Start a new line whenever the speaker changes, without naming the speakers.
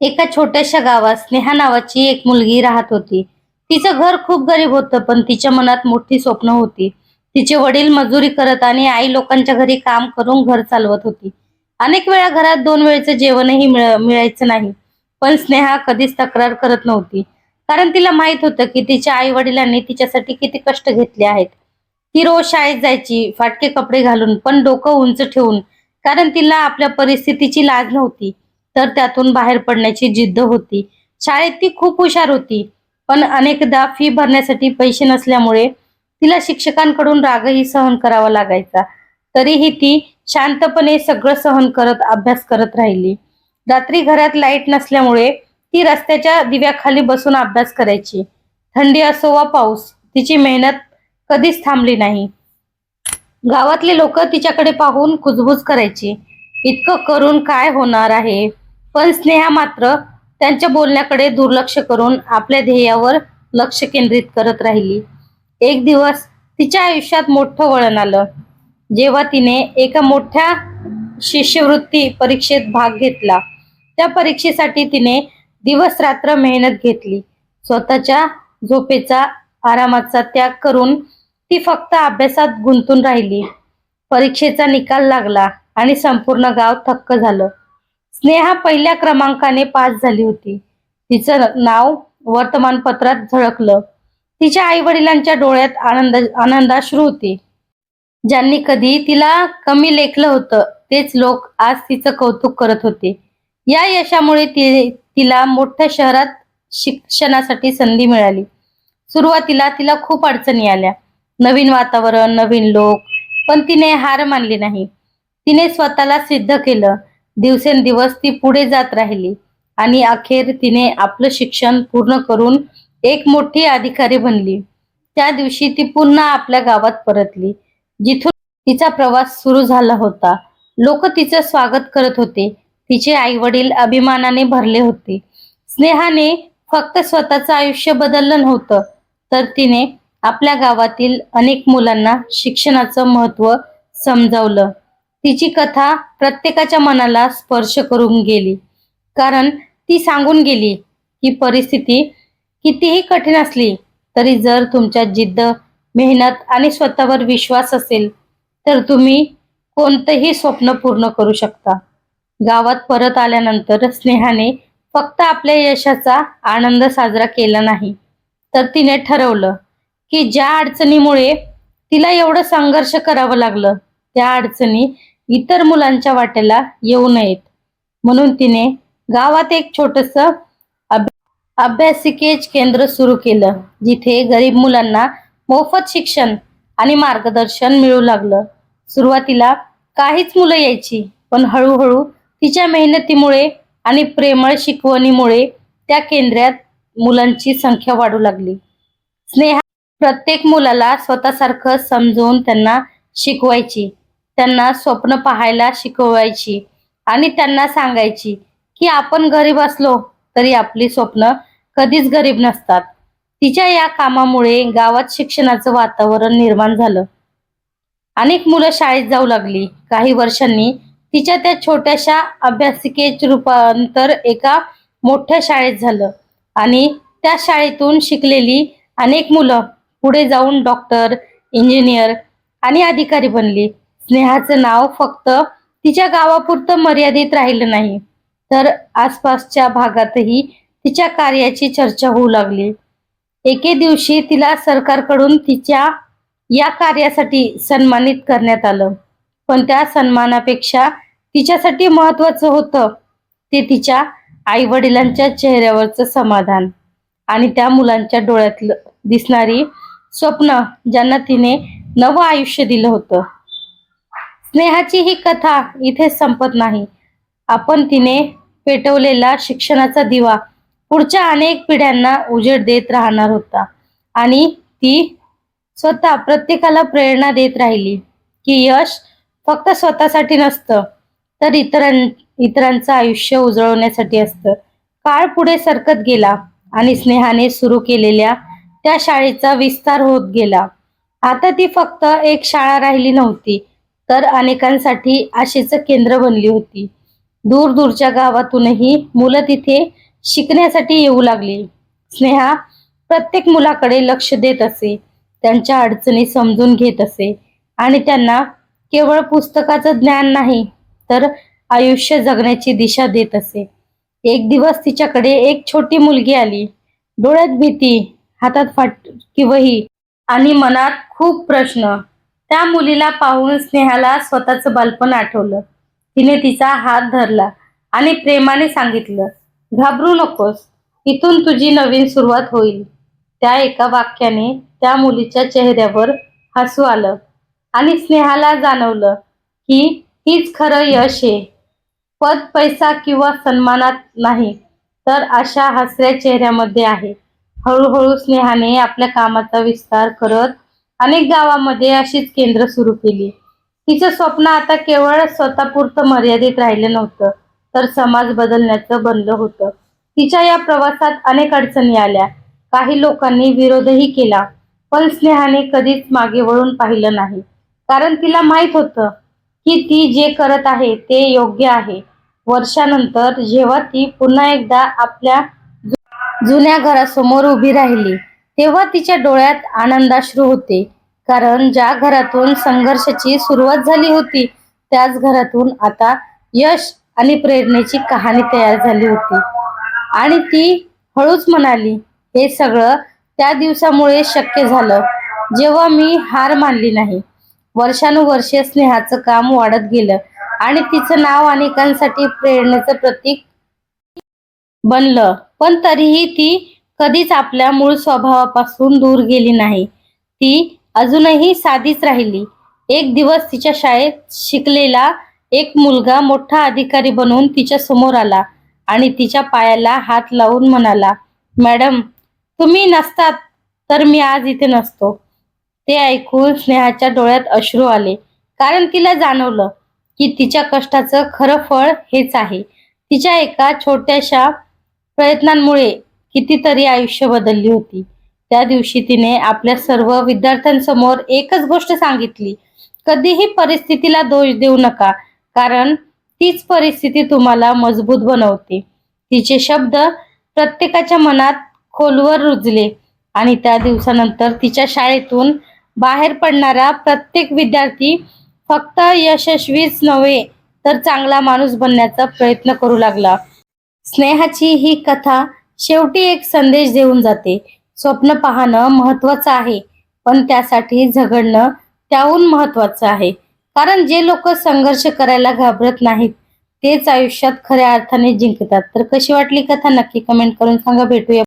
एका छोट्याशा गावात स्नेहा नावाची एक मुलगी राहत होती. तिचं घर खूप गरीब होतं, पण तिच्या मनात मोठी स्वप्न होती. तिचे वडील मजुरी करत आणि आई लोकांच्या घरी काम करून घर चालवत होती. अनेक वेळा घरात दोन वेळचं जेवणही मिळायचं नाही. पण स्नेहा कधीच तक्रार करत नव्हती. कारण तिला माहित होतं की तिच्या आई वडिलांनी तिच्यासाठी किती कष्ट घेतले आहेत. ती रोज शाळेत जायची, फाटके कपडे घालून, पण डोकं उंच ठेवून. कारण तिला आपल्या परिस्थितीची लाज नव्हती, तर त्यातून बाहेर पडण्याची जिद्द होती. शाळेत ती खूप हुशार होती, पण अनेकदा फी भरण्यासाठी पैसे नसल्यामुळे तिला शिक्षकांकडून रागही सहन करावा लागायचा. तरीही ती शांतपणे सगळं सहन करत अभ्यास करत राहिली. रात्री घरात लाईट नसल्यामुळे ती रस्त्याच्या दिव्याखाली बसून अभ्यास करायची. थंडी असो वा पाऊस, तिची मेहनत कधीच थांबली नाही. गावातले लोक तिच्याकडे पाहून कुजबूज करायची, इतकं करून काय होणार आहे. पण स्नेहा मात्र त्यांच्या बोलण्याकडे दुर्लक्ष करून आपल्या ध्येयावर लक्ष केंद्रित करत राहिली. एक दिवस तिच्या आयुष्यात मोठं वळण आलं, जेव्हा तिने एका मोठ्या शिष्यवृत्ती परीक्षेत भाग घेतला. त्या परीक्षेसाठी तिने दिवस रात्र मेहनत घेतली. स्वतःच्या झोपेचा, आरामाचा त्याग करून ती फक्त अभ्यासात गुंतून राहिली. परीक्षेचा निकाल लागला आणि संपूर्ण गाव थक्क झालं. स्नेहा पहिल्या क्रमांकाने पास झाली होती. तिचं नाव वर्तमानपत्रात झळकलं. तिच्या आई वडिलांच्या डोळ्यात आनंदाश्रू होते. ज्यांनी कधी तिला कमी लेखलं होतं, तेच लोक आज तिचं कौतुक करत होते. या यशामुळे तिला मोठ्या शहरात शिक्षणासाठी संधी मिळाली. सुरुवातीला तिला खूप अडचणी आल्या. नवीन वातावरण, नवीन लोक, पण तिने हार मानली नाही. तिने स्वतःला सिद्ध केलं. दिवसेंदिवस ती पुढे जात राहिली आणि अखेर तिने आपलं शिक्षण पूर्ण करून एक मोठी अधिकारी बनली. त्या दिवशी ती पुन्हा आपल्या गावात परतली, जिथून तिचा प्रवास सुरू झाला होता. लोक तिचं स्वागत करत होते. तिचे आई वडील अभिमानाने भरले होते. स्नेहाने फक्त स्वतःचं आयुष्य बदललं नव्हतं, तर तिने आपल्या गावातील अनेक मुलांना शिक्षणाचं महत्त्व समजावलं. तिची कथा प्रत्येकाच्या मनाला स्पर्श करून गेली, कारण ती सांगून गेली की परिस्थिती कितीही कठीण असली तरी जर तुमच्यात जिद्द, मेहनत आणि स्वतःवर विश्वास असेल, तर तुम्ही कोणतंही स्वप्न पूर्ण करू शकता. गावात परत आल्यानंतर स्नेहाने फक्त आपल्या यशाचा आनंद साजरा केला नाही, तर तिने ठरवलं की ज्या अडचणीमुळे तिला एवढं संघर्ष करावं लागलं, त्या अडचणी इतर मुलांच्या वाट्याला येऊ नयेत. म्हणून तिने गावात एक छोटंसं अभ्यासिकेच केंद्र सुरू केलं, जिथे गरीब मुलांना मोफत शिक्षण आणि मार्गदर्शन मिळू लागलं. सुरुवातीला काहीच मुलं यायची, पण हळूहळू तिच्या मेहनतीमुळे आणि प्रेमळ शिकवणीमुळे त्या केंद्रात मुलांची संख्या वाढू लागली. स्नेहा प्रत्येक मुलाला स्वतःसारखं समजून त्यांना शिकवायची, त्यांना स्वप्न पाहायला शिकवायची आणि त्यांना सांगायची की आपण गरीब असलो तरी आपली स्वप्न कधीच गरीब नसतात. तिच्या या कामामुळे गावात शिक्षणाचं वातावरण निर्माण झालं. अनेक मुलं शाळेत जाऊ लागली. काही वर्षांनी तिच्या त्या छोट्याशा अभ्यासिकेचे रूपांतर एका मोठ्या शाळेत झालं आणि त्या शाळेतून शिकलेली अनेक मुलं पुढे जाऊन डॉक्टर, इंजिनियर आणि अधिकारी बनली. स्नेहाचं नाव फक्त तिच्या गावापुरतं मर्यादित राहिलं नाही, तर आसपासच्या भागातही तिच्या कार्याची चर्चा होऊ लागली. एके दिवशी तिला सरकारकडून तिच्या या कार्यासाठी सन्मानित करण्यात आलं. पण त्या सन्मानापेक्षा तिच्यासाठी महत्वाचं होतं ते तिच्या आई वडिलांच्या चेहऱ्यावरचं समाधान आणि त्या मुलांच्या डोळ्यातलं दिसणारी स्वप्न, ज्यांना तिने नवं आयुष्य दिलं होतं. स्नेहाची ही कथा इथे संपत नाही. आपण तिने पेटवलेला शिक्षणाचा दिवा पुढच्या अनेक पिढ्यांना उजेड देत राहणार होता आणि ती स्वतः प्रत्येकाला प्रेरणा देत राहिली की यश फक्त स्वतःसाठी नसतं, तर इतरांचं आयुष्य उजळवण्यासाठी असतं. काळ पुढे सरकत गेला आणि स्नेहाने सुरू केलेल्या त्या शाळेचा विस्तार होत गेला. आता ती फक्त एक शाळा राहिली नव्हती, तर अनेकांसाठी आशेचं केंद्र बनली होती. दूर दूरच्या गावातूनही मुलं तिथे शिकण्यासाठी येऊ लागली. स्नेहा प्रत्येक मुलाकडे लक्ष देत असे, त्यांच्या अडचणी समजून घेत असे आणि त्यांना केवळ पुस्तकाचं ज्ञान नाही तर आयुष्य जगण्याची दिशा देत असे. एक दिवस तिच्याकडे एक छोटी मुलगी आली. डोळ्यात भीती, हातात फाटकी वही आणि मनात खूप प्रश्न. त्या मुलीला पाहून स्नेहाला स्वतःचं बालपण आठवलं. तिने तिचा हात धरला आणि प्रेमाने सांगितलं, घाबरू नकोस, इथून तुझी नवीन सुरुवात होईल. त्या एका वाक्याने त्या मुलीच्या चेहऱ्यावर हसू आलं आणि स्नेहाला जाणवलं की हीच खरं यश आहे. पद, पैसा किंवा सन्मानात नाही, तर अशा हसऱ्या चेहऱ्यामध्ये आहे. हळूहळू स्नेहाने आपल्या कामाचा विस्तार करत अनेक गावामध्ये अशीच केंद्र सुरू केली. तिचं स्वप्न आता केवळ स्वतःपुरतं मर्यादित राहिलं नव्हतं, तर समाज बदलण्याचं बनलं होतं. तिच्या या प्रवासात अनेक अडचणी आल्या, काही लोकांनी विरोधही केला, पण स्नेहाने कधीच मागे वळून पाहिलं नाही. कारण तिला माहित होतं की ती जे करत आहे ते योग्य आहे. वर्षानंतर जेव्हा ती पुन्हा एकदा आपल्या जुन्या घरासमोर उभी राहिली, तेव्हा तिच्या डोळ्यात आनंदाश्रू होते. कारण ज्या घरातून संघर्षाची सुरुवात झाली होती, त्याच घरातून आता यश आणि प्रेरणेची कहाणी तयार झाली होती. आणि ती हळूच म्हणाली, हे सगळं त्या दिवसामुळे शक्य झालं जेव्हा मी हार मानली नाही. वर्षानुवर्षे स्नेहाचं काम वाढत गेलं आणि तिचं नाव अनेकांसाठी प्रेरणेचं प्रतीक बनलं. पण तरीही ती कधीच आपल्या मूळ स्वभावापासून दूर गेली नाही. ती अजूनही साधीच राहिली. एक दिवस तिच्या शाळेत शिकलेला एक मुलगा मोठा अधिकारी बनून तिच्या समोर आला आणि तिच्या पायाला हात लावून म्हणाला, मॅडम, तुम्ही नसतात तर मी आज इथे नसतो. ते ऐकून स्नेहाच्या डोळ्यात अश्रू आले, कारण तिला जाणवलं की तिच्या कष्टाचं खरं फळ हेच आहे. तिच्या एका छोट्याशा प्रयत्नांमुळे कितीतरी आयुष्य बदलली होती. त्या दिवशी तिने आपल्या सर्व विद्यार्थ्यांसमोर एकच गोष्ट सांगितली, कधीही परिस्थितीला दोष देऊ नका, कारण तीच परिस्थिती तुम्हाला मजबूत बनवते. तिचे शब्द प्रत्येकाच्या मनात खोलवर रुजले आणि त्या दिवसानंतर तिच्या शाळेतून बाहेर पडणारा प्रत्येक विद्यार्थी फक्त यशस्वीच नव्हे तर चांगला माणूस बनण्याचा प्रयत्न करू लागला. स्नेहाची ही कथा शेवटी एक संदेश देऊन जाते. स्वप्न पाहणं महत्वाचं आहे, पण त्यासाठी झगडणं त्याहून महत्वाचं आहे. कारण जे लोक संघर्ष करायला घाबरत नाहीत तेच आयुष्यात खऱ्या अर्थाने जिंकतात. तर कशी वाटली कथा नक्की कमेंट करून सांगा. भेटूया